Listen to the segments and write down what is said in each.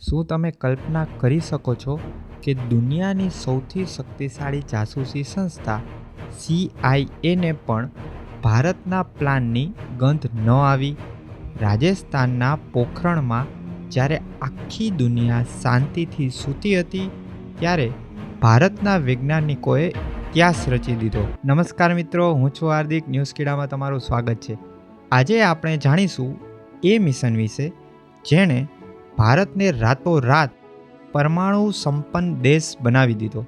શું તમે કલ્પના કરી શકો છો કે દુનિયાની સૌથી શક્તિશાળી જાસૂસી સંસ્થા CIAને પણ ભારતના પ્લાનની ગંધ ન આવી? રાજસ્થાનના પોખરણમાં જ્યારે આખી દુનિયા શાંતિથી સૂતી હતી, ત્યારે ભારતના વૈજ્ઞાનિકોએ ઇતિહાસ રચી દીધો. નમસ્કાર મિત્રો, હું છું હાર્દિક. ન્યૂઝ કીડામાં તમારું સ્વાગત છે. આજે આપણે જાણીશું એ મિશન વિશે જેણે ભારતને રાતોરાત પરમાણુ સંપન્ન દેશ બનાવી દીધો.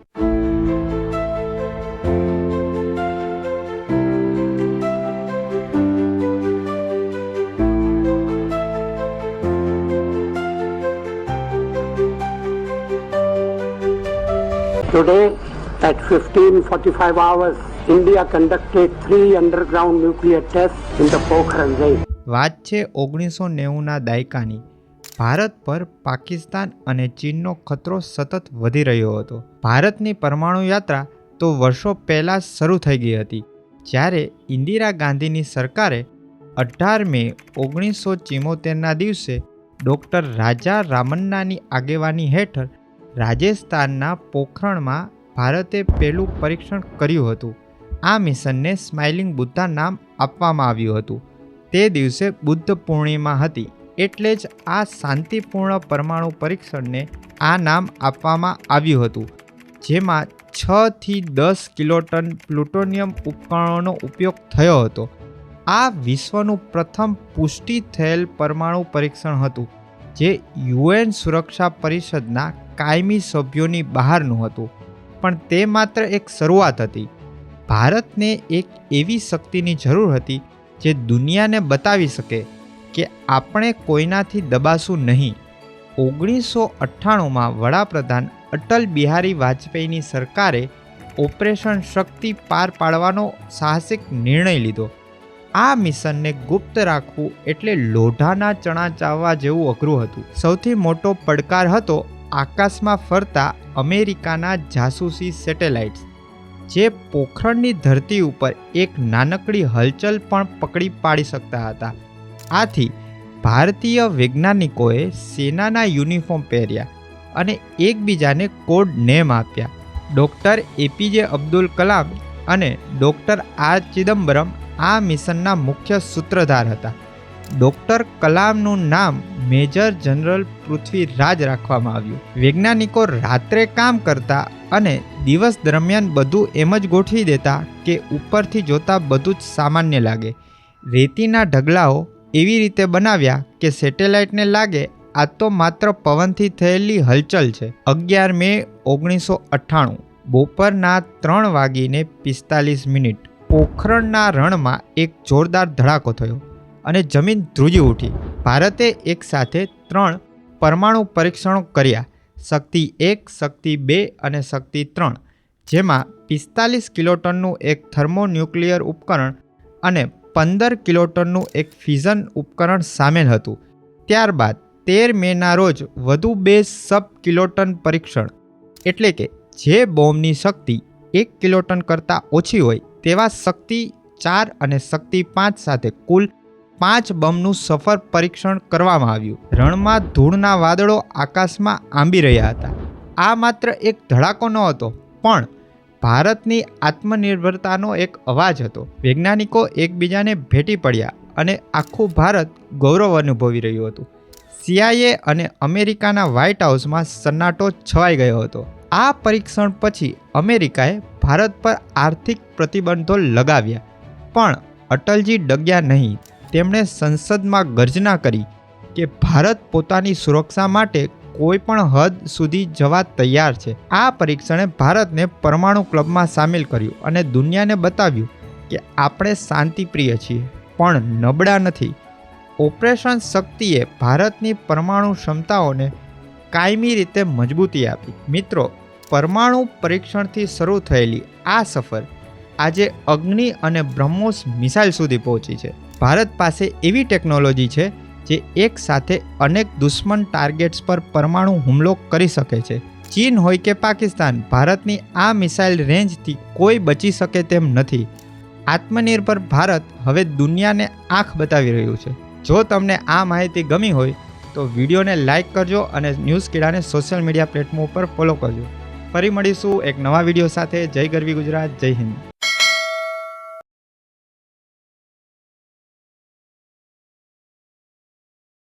Today, at 15:45 hours, India conducted 3 underground nuclear tests in the Pokhran range. વાત છે 1990ના દાયકાની. ભારત પર પાકિસ્તાન અને ચીનનો ખતરો સતત વધી રહ્યો હતો. ભારતની પરમાણુ યાત્રા તો વર્ષો પહેલાં શરૂ થઈ ગઈ હતી, જ્યારે ઇન્દિરા ગાંધીની સરકારે 18 મે 1974ના દિવસે ડૉક્ટર રાજા રામન્નાની આગેવાની હેઠળ રાજસ્થાનના પોખરણમાં ભારતે પહેલું પરીક્ષણ કર્યું હતું. આ મિશનને સ્માઇલિંગ બુદ્ધા નામ આપવામાં આવ્યું હતું. તે દિવસે બુદ્ધ પૂર્ણિમા હતી, એટલે જ આ શાંતિપૂર્ણ પરમાણુ પરીક્ષણને આ નામ આપવામાં આવ્યું હતું, જેમાં 6 થી 10 કિલોટન પ્લુટોનિયમ ઉપકરણોનો ઉપયોગ થયો હતો. આ વિશ્વનું પ્રથમ પુષ્ટિ થયેલ પરમાણુ પરીક્ષણ હતું, જે UN સુરક્ષા પરિષદના કાયમી સભ્યોની બહારનું હતું. પણ તે માત્ર એક શરૂઆત હતી. ભારતને એક એવી શક્તિની જરૂર હતી જે દુનિયાને બતાવી શકે કે આપણે કોઈનાથી દબાશું નહીં. 1998માં વડાપ્રધાન અટલ બિહારી વાજપેયીની સરકારે ઓપરેશન શક્તિ પાર પાડવાનો સાહસિક નિર્ણય લીધો. આ મિશનને ગુપ્ત રાખવું એટલે લોઢાના ચણા ચાવવા જેવું અઘરું હતું. સૌથી મોટો પડકાર હતો આકાશમાં ફરતા અમેરિકાના જાસૂસી સેટેલાઇટ્સ, જે પોખરણની ધરતી ઉપર એક નાનકડી હલચલ પણ પકડી પાડી શકતા હતા. આથી ભારતીય વૈજ્ઞાનિકોએ સેનાના યુનિફોર્મ પહેર્યા અને એકબીજાને કોડ નેમ આપ્યા. ડૉક્ટર APJ અબ્દુલ કલામ અને ડૉક્ટર R ચિદમ્બરમ આ મિશનના મુખ્ય સૂત્રધાર હતા. ડૉક્ટર કલામનું નામ મેજર જનરલ પૃથ્વીરાજ રાખવામાં આવ્યું. વૈજ્ઞાનિકો રાત્રે કામ કરતા અને દિવસ દરમિયાન બધું એમ જ ગોઠવી દેતા કે ઉપરથી જોતા બધું જ સામાન્ય લાગે. રેતીના ઢગલાઓ એવી રીતે બનાવ્યા કે સેટેલાઇટને લાગે આ તો માત્ર પવનથી થયેલી હલચલ છે. 11 મે 1998 બપોરના 3:45 પોખરણના રણમાં એક જોરદાર ધડાકો થયો અને જમીન ધ્રુજી ઉઠી. ભારતે એકસાથે 3 પરમાણુ પરીક્ષણો કર્યા, શક્તિ 1, શક્તિ 2 અને શક્તિ 3, જેમાં 45 કિલોટનનું એક થર્મોન્યુક્લિયર ઉપકરણ અને 15 કિલોટનનું એક ફિઝન ઉપકરણ સામેલ હતું. ત્યારબાદ 13 મેના રોજ વધુ 2 સબ કિલોટન પરીક્ષણ, એટલે કે જે બોમ્બની શક્તિ 1 કિલોટન કરતાં ઓછી હોય તેવા શક્તિ 4 અને શક્તિ 5 સાથે કુલ 5 બોમ્બનું સફળ પરીક્ષણ કરવામાં આવ્યું. રણમાં ધૂળના વાદળો આકાશમાં આંબી રહ્યા હતા. આ માત્ર એક ધડાકો ન હતો, પણ ભારતની આત્મનિર્ભરતાનો એક અવાજ હતો. વૈજ્ઞાનિકો એકબીજાને ભેટી પડ્યા અને આખું ભારત ગૌરવ અનુભવી રહ્યું હતું. CIA અને અમેરિકાના વ્હાઇટ હાઉસમાં સન્નાટો છવાઈ ગયો હતો. આ પરીક્ષણ પછી અમેરિકાએ ભારત પર આર્થિક પ્રતિબંધો લગાવ્યા, પણ અટલજી ડગ્યા નહીં. તેમણે સંસદમાં ગર્જના કરી કે ભારત પોતાની સુરક્ષા માટે કોઈ પણ હદ સુધી જવા તૈયાર છે. આ પરીક્ષણે ભારતને પરમાણુ ક્લબમાં સામેલ કર્યું અને દુનિયાને બતાવ્યું કે આપણે શાંતિપ્રિય છીએ, પણ નબળા નથી. ઓપરેશન શક્તિએ ભારતની પરમાણુ ક્ષમતાઓને કાયમી રીતે મજબૂતી આપી. મિત્રો, પરમાણુ પરીક્ષણથી શરૂ થયેલી આ સફર આજે અગ્નિ અને બ્રહ્મોસ મિસાઇલ સુધી પહોંચી છે. ભારત પાસે એવી ટેકનોલોજી છે જે એક સાથે અનેક દુશ્મન ટાર્ગેટ્સ પર પરમાણુ હુમલો કરી શકે છે. ચીન હોય કે પાકિસ્તાન, ભારતની આ મિસાઇલ રેન્જથી કોઈ બચી શકે તેમ નથી. આત્મનિર્ભર ભારત હવે દુનિયાને આંખ બતાવી રહ્યું છે. જો તમને આ માહિતી ગમી હોય તો વિડીયોને લાઇક કરજો અને ન્યૂઝ કીડાને સોશિયલ મીડિયા પ્લેટફોર્મ ઉપર ફોલો કરજો. ફરી મળીશું એક નવા વિડીયો સાથે. જય ગરવી ગુજરાત, જય હિન્દ.